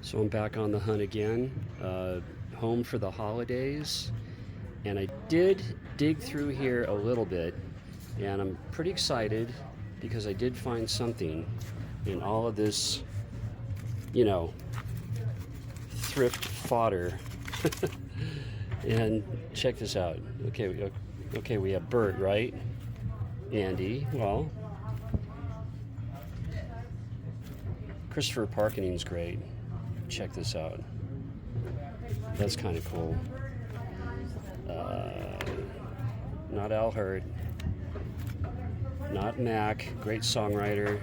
So I'm back on the hunt again, home for the holidays, and I did dig through here a little bit, and I'm pretty excited because I did find something in all of this, you know, thrift fodder. And check this out. Okay, we have Bert, right? Andy, well, Christopher Parkening's great. Check this out. That's kind of cool. Not Al Hurt. Not Mac. Great songwriter.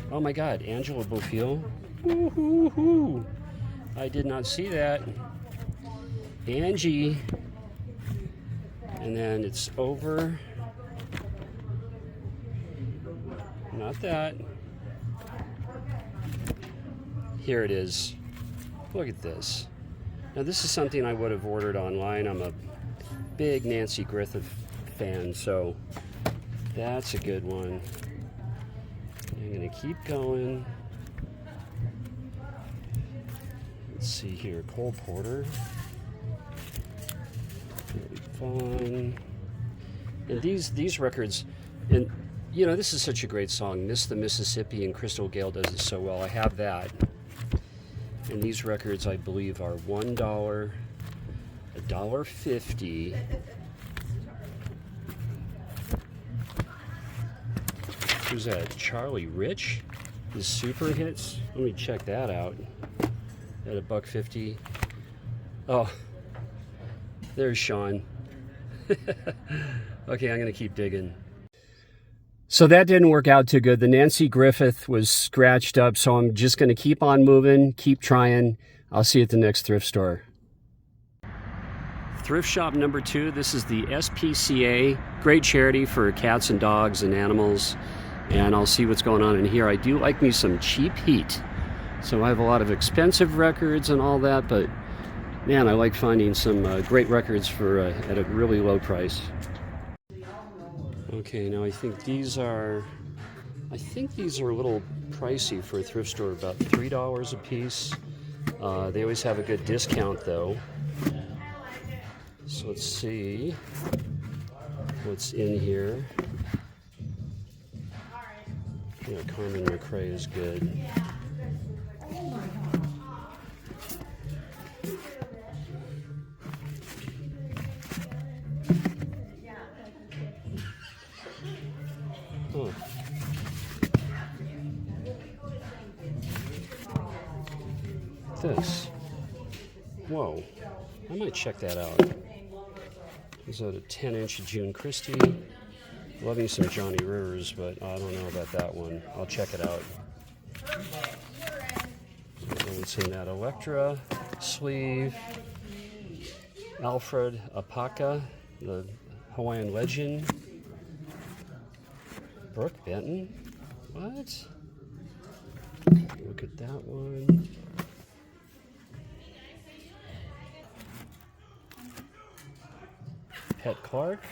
Oh my God, Angela Bofill. Woo-hoo-hoo. I did not see that. Angie. And then it's over. Not that. Here it is. Look at this. Now this is something I would have ordered online. I'm a big Nancy Griffith fan, so that's a good one. I'm gonna keep going. Let's see here, Cole Porter. Fun. And these records, and you know, this is such a great song. Miss the Mississippi, and Crystal Gale does it so well. I have that. And these records, I believe, are $1, $1.50. Who's that? Charlie Rich? His super hits? Let me check that out. At $1.50. Oh, there's Sean. Okay, I'm gonna keep digging. So that didn't work out too good. The Nancy Griffith was scratched up, so I'm just going to keep on moving, keep trying. I'll see you at the next thrift store. Thrift shop number 2. This is the SPCA. Great charity for cats and dogs and animals. And I'll see what's going on in here. I do like me some cheap heat. So I have a lot of expensive records and all that, but man, I like finding some great records for at a really low price. Okay, now I think these are a little pricey for a thrift store, about $3 a piece. They always have a good discount though. So let's see what's in here. Yeah, Carmen McRae is good. This. Whoa. I might check that out. Is that a 10-inch June Christie? Loving some Johnny Rivers, but I don't know about that one. I'll check it out. What's in that? Electra sleeve. Alfred Apaka, the Hawaiian legend. Brooke Benton. What? Look at that one. Pet Clark.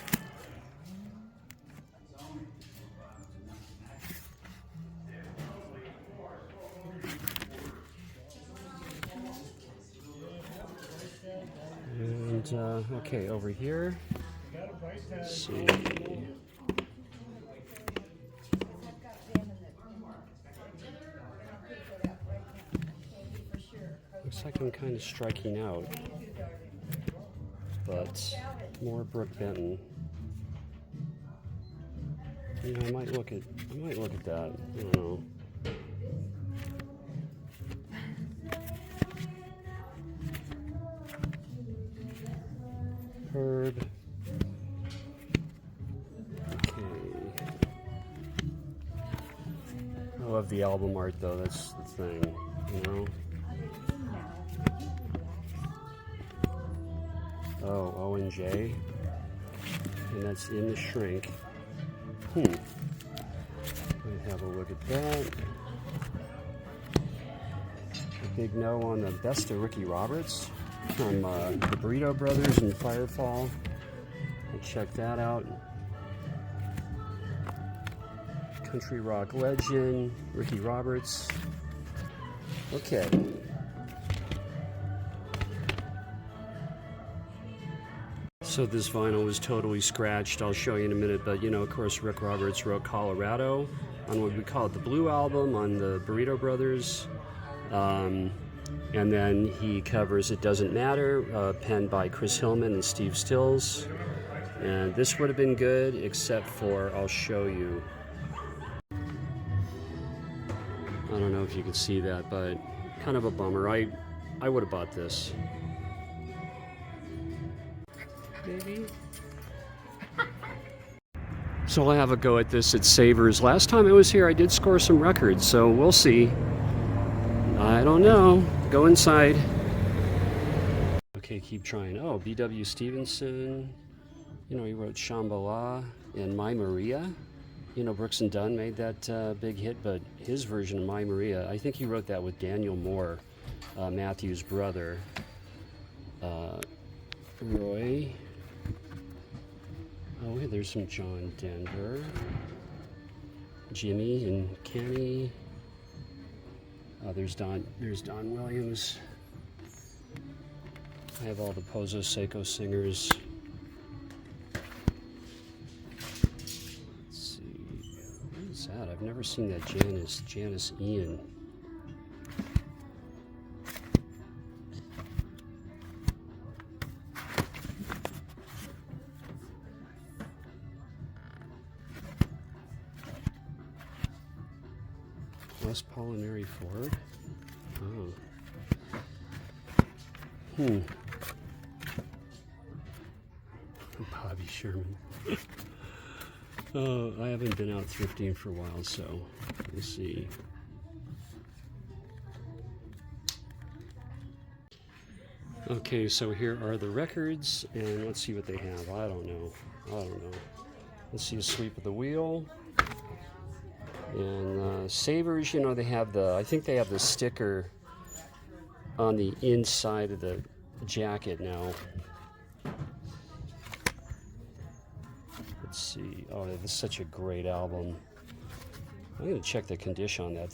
And okay, over here. Let's see. Looks like I'm kind of striking out, but more Brooke Benton. You know, I might look at that. I don't know. Herb. Okay. I love the album art though. That's the thing, you know. Oh, O&J, and that's in the shrink. Let me have a look at that. A big no on the Best of Ricky Roberts from the Burrito Brothers and Firefall. I'll check that out. Country rock legend, Ricky Roberts. Okay. So this vinyl was totally scratched. I'll show you in a minute, but you know, of course, Rick Roberts wrote Colorado on what we call it the Blue Album on the Burrito Brothers. And then he covers It Doesn't Matter, penned by Chris Hillman and Steve Stills. And this would have been good, except for, I'll show you. I don't know if you can see that, but kind of a bummer. I would have bought this. Maybe. So I'll have a go at this at Savers. Last time I was here, I did score some records, so we'll see. I don't know. Go inside. Okay, keep trying. Oh, B.W. Stevenson. You know, he wrote Shambhala and My Maria. You know, Brooks and Dunn made that big hit, but his version of My Maria, I think he wrote that with Daniel Moore, Matthew's brother. Roy. Oh, hey, there's some John Denver. Jimmy and Kenny. There's Don Williams. I have all the Pozo Seco singers. Let's see. What is that? I've never seen that Janice Ian. West Pollinary Ford. Oh. Bobby Sherman. Oh, I haven't been out thrifting for a while, so we'll see. Okay, so here are the records, and let's see what they have. I don't know. Let's see a sweep of the wheel. And Savers, you know, they have I think they have the sticker on the inside of the jacket now. Let's see. Oh, this is such a great album. I'm going to check the condition on that.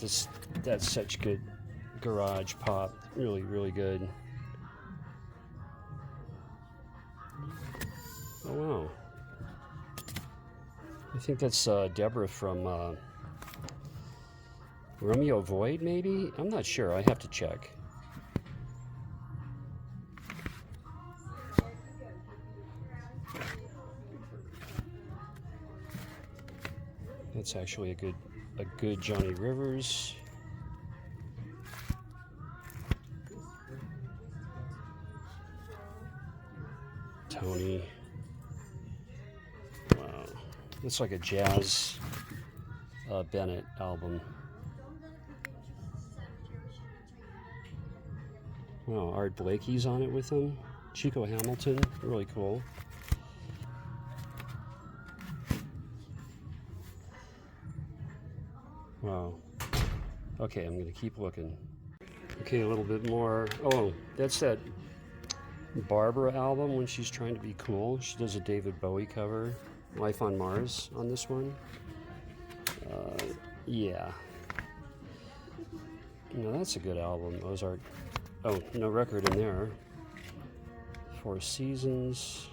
That's such good garage pop. Really, really good. Oh, wow. I think that's Deborah from Romeo Void, maybe? I'm not sure. I have to check. That's actually a good Johnny Rivers. Tony. Wow. Looks like a jazz Bennett album. Wow, Art Blakey's on it with him. Chico Hamilton, really cool. Wow. Okay, I'm going to keep looking. Okay, a little bit more. Oh, that's that Barbara album when she's trying to be cool. She does a David Bowie cover, Life on Mars, on this one. Yeah. No, that's a good album. Those are... Oh, no record in there. Four Seasons.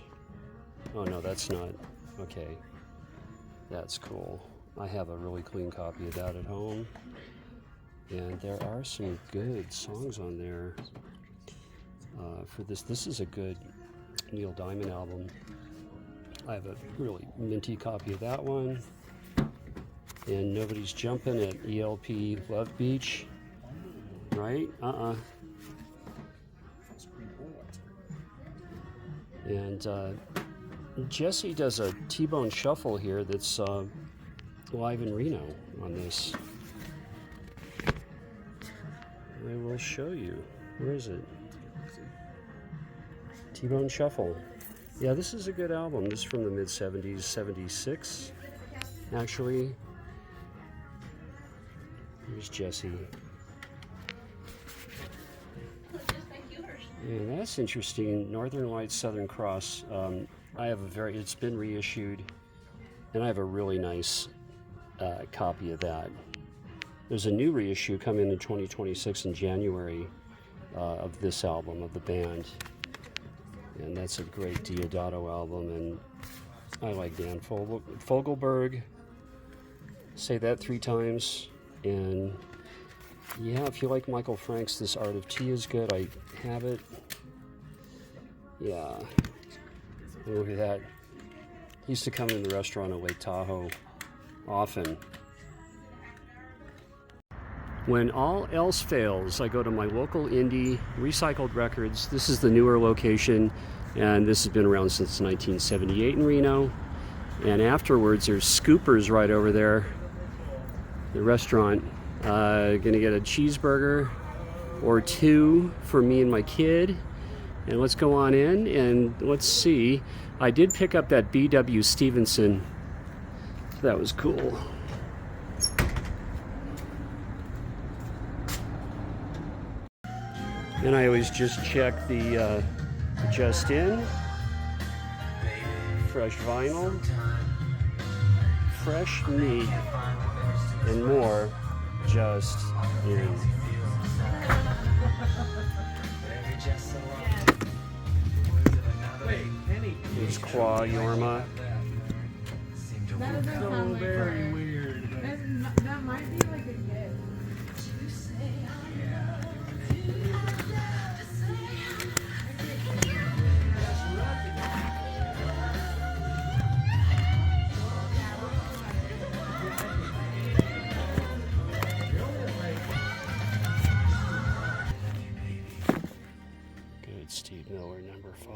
Oh, no, that's not. Okay. That's cool. I have a really clean copy of that at home. And there are some good songs on there for this. This is a good Neil Diamond album. I have a really minty copy of that one. And Nobody's Jumping at ELP Love Beach. Right? And Jesse does a T-Bone Shuffle here that's live in Reno on this. I will show you. Where is it? T-Bone Shuffle. Yeah, this is a good album. This is from the mid-70s, 76, actually. Here's Jesse. And that's interesting. Northern Lights, Southern Cross. I have it's been reissued, and I have a really nice copy of that. There's a new reissue coming in 2026 in January of this album, of the band. And that's a great Diodato album, and I like Dan Fogelberg. Say that 3 times. And yeah, if you like Michael Frank's This Art of Tea is good. I have it. Yeah. Look at that. He used to come in the restaurant at Lake Tahoe often. When all else fails, I go to my local indie Recycled Records. This is the newer location, and this has been around since 1978 in Reno. And afterwards, there's Scoopers right over there, the restaurant. Gonna get a cheeseburger or 2 for me and my kid. And let's go on in and let's see. I did pick up that B.W. Stevenson. That was cool. And I always just check the Just In, fresh vinyl, fresh meat, and more Just In. There's Qua Yorma. That doesn't sound very weird. That might be like a gift. Good Steve Miller, number 5.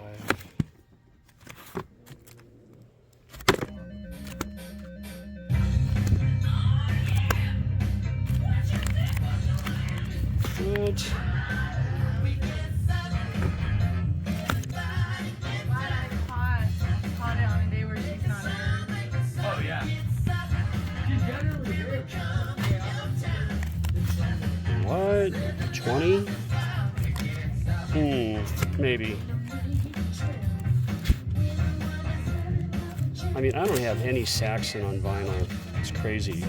Good. Caught it on a day where she's not here. Oh yeah. What? 20? Maybe. I mean, I don't have any Saxon on vinyl. It's crazy.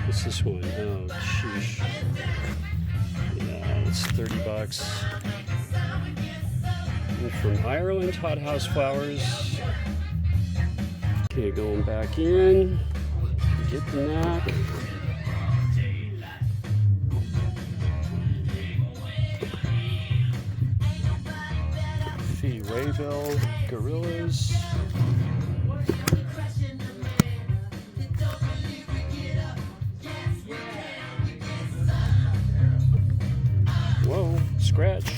What's this one? Oh, sheesh. Yeah, it's $30. And from Ireland, Hothouse Flowers. Okay, going back in. Get the knack. Fee Waybill, Gorillas. Whoa, scratch.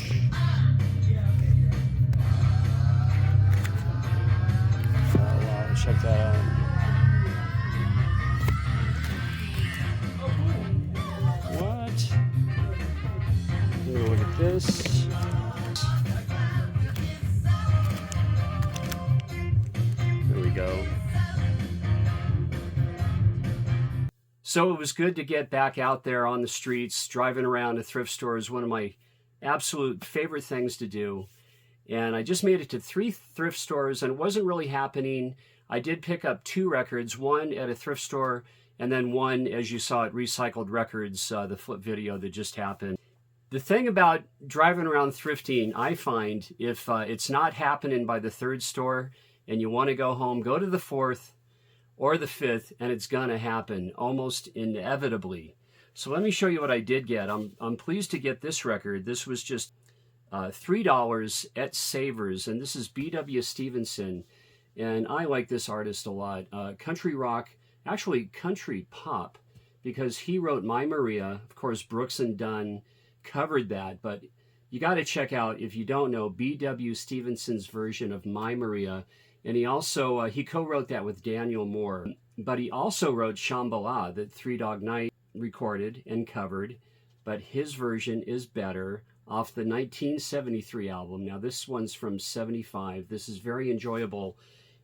Oh wow, check that out. What? I'm gonna look at this. There we go. So it was good to get back out there on the streets. Driving around a thrift store is one of my absolute favorite things to do. And I just made it to 3 thrift stores, and it wasn't really happening. I did pick up 2 records, one at a thrift store, and then one, as you saw at Recycled Records, the flip video that just happened. The thing about driving around thrifting, I find, if it's not happening by the 3rd store and you want to go home, go to the 4th or the 5th, and it's gonna happen almost inevitably. So let me show you what I did get. I'm pleased to get this record. This was just $3 at Savers, and this is B.W. Stevenson, and I like this artist a lot. Country rock, actually country pop, because he wrote My Maria. Of course, Brooks and Dunn covered that, but you got to check out, if you don't know, B.W. Stevenson's version of My Maria. And he also, he co-wrote that with Daniel Moore. But he also wrote Shambhala, that Three Dog Night recorded and covered. But his version is better, off the 1973 album. Now this one's from 75. This is very enjoyable.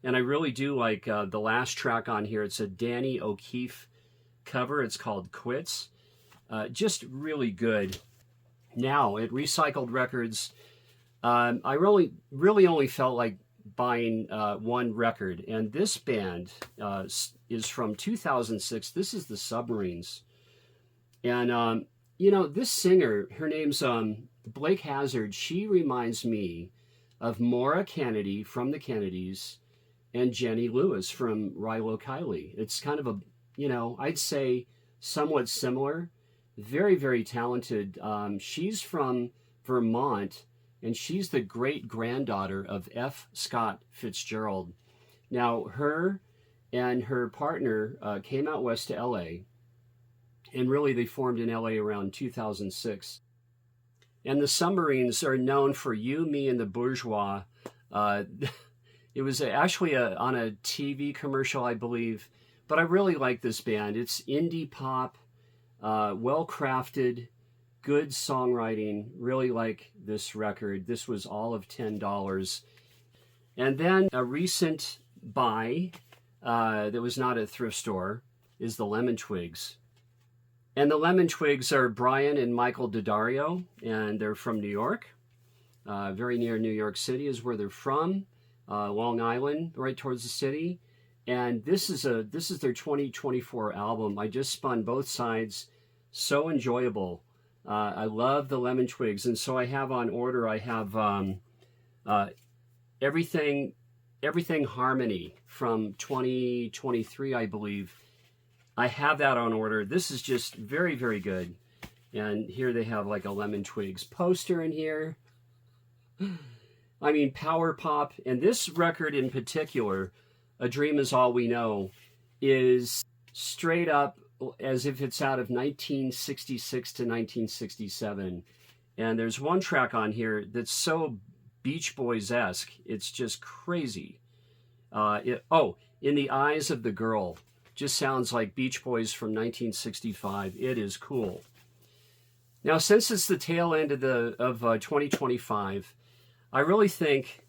And I really do like the last track on here. It's a Danny O'Keefe cover. It's called Quits. Just really good. Now, at Recycled Records, I really only felt like buying one record, and this band is from 2006. This is the Submarines, and you know, this singer, her name's Blake Hazard. She reminds me of Maura Kennedy from the Kennedys and Jenny Lewis from Rilo Kiley. It's kind of a, you know, I'd say somewhat similar. Very, very talented. She's from Vermont, and she's the great-granddaughter of F. Scott Fitzgerald. Now, her and her partner came out west to L.A., and really they formed in L.A. around 2006. And the Submarines are known for You, Me, and the Bourgeois. It was actually on a TV commercial, I believe. But I really like this band. It's indie pop, well-crafted, good songwriting. Really like this record. This was all of $10. And then a recent buy that was not at a thrift store is the Lemon Twigs. And the Lemon Twigs are Brian and Michael Daddario, and they're from New York. Very near New York City is where they're from. Long Island, right towards the city. And this is their 2024 album. I just spun both sides. So enjoyable. I love the Lemon Twigs, and so I have on order. I have everything Harmony from 2023, I believe. I have that on order. This is just very, very good. And here they have like a Lemon Twigs poster in here. I mean, power pop. And this record in particular, A Dream Is All We Know, is straight up as if it's out of 1966 to 1967. And there's one track on here that's so Beach Boys-esque. It's just crazy. In the Eyes of the Girl. Just sounds like Beach Boys from 1965. It is cool. Now, since it's the tail end of 2025, I really think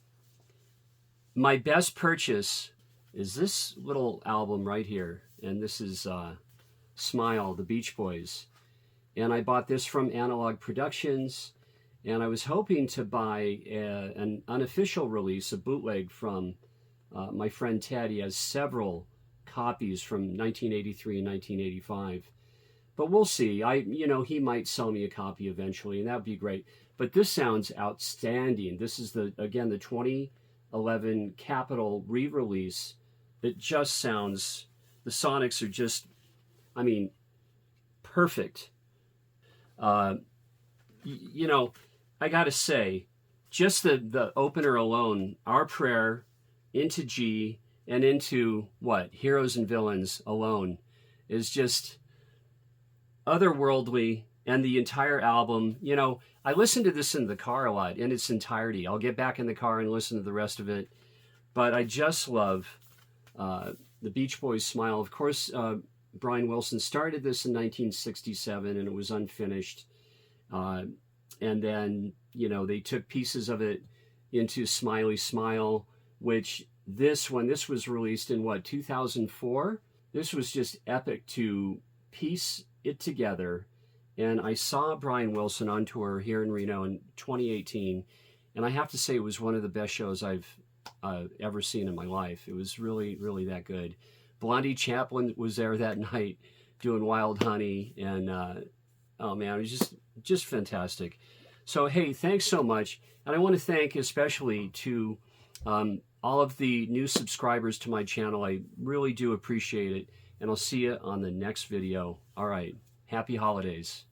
my best purchase is this little album right here. And this is Smile, the Beach Boys. And I bought this from Analog Productions. And I was hoping to buy an unofficial release, a bootleg from my friend Ted. He has several copies from 1983 and 1985. But we'll see. He might sell me a copy eventually, and that would be great. But this sounds outstanding. This is the 2011 Capitol re-release. It just sounds, the sonics are just, I mean, perfect. I gotta say, just the opener alone, Our Prayer, into G, and into Heroes and Villains alone, is just otherworldly. And the entire album, I listen to this in the car a lot in its entirety. I'll get back in the car and listen to the rest of it. But I just love the Beach Boys' Smile. Of course, Brian Wilson started this in 1967, and it was unfinished. And then, they took pieces of it into Smiley Smile, which when this was released in 2004, this was just epic to piece it together. And I saw Brian Wilson on tour here in Reno in 2018, and I have to say it was one of the best shows I've ever seen in my life. It was really, really that good. Blondie Chaplin was there that night doing Wild Honey, and oh man, it was just fantastic. So hey, thanks so much, and I want to thank especially to all of the new subscribers to my channel. I really do appreciate it, and I'll see you on the next video. All right, happy holidays.